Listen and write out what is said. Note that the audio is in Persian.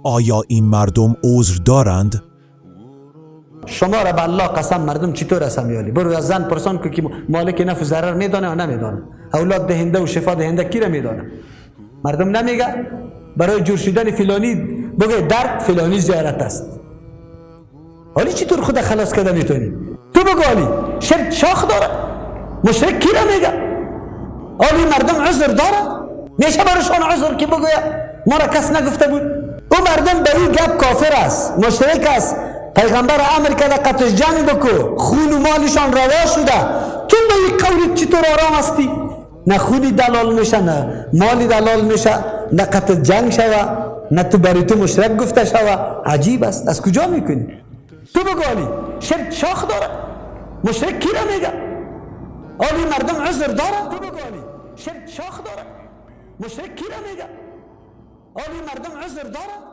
آیا این مردم عذر دارند؟ شما را به الله قسم مردم چطور است میالی؟ برو از زن پرسان که مالک نفع و ضرر میدانه و نمیدانه، اولاد دهنده و شفا دهنده کی را میدانه؟ مردم نمیگه برای جور شدن فلانی بگه درد فلانی زیارت است. حالی چطور خود خلاص کرده میتونی؟ تو بگو حالی شرک شاخ داره؟ مشرک کی را میگه؟ حالی مردم عذر داره؟ میشه برشان عذر که بگوید ما را کس نگفته بود؟ او مردم به این گپ کافر است، مشرک است. پیغمبر امر کرده قتل جنگ بکو، خون و مالشان روا شده، تو به این قولی چطور آرام هستی؟ نه خونی دلال میشه، نه مالی دلال میشه، نه قتل جنگ شوه، نه تو برای تو مشرک گفته شوه. عجیب است. از کجا میکنی؟ تو بگو حالی شرک شاخ داره؟ مشرک کی را میگه؟ حالی مردم عذر داره؟ تو بگو حالی شرک شاخ داره؟ مشرک کی را میگه؟ حالی مردم عذر داره؟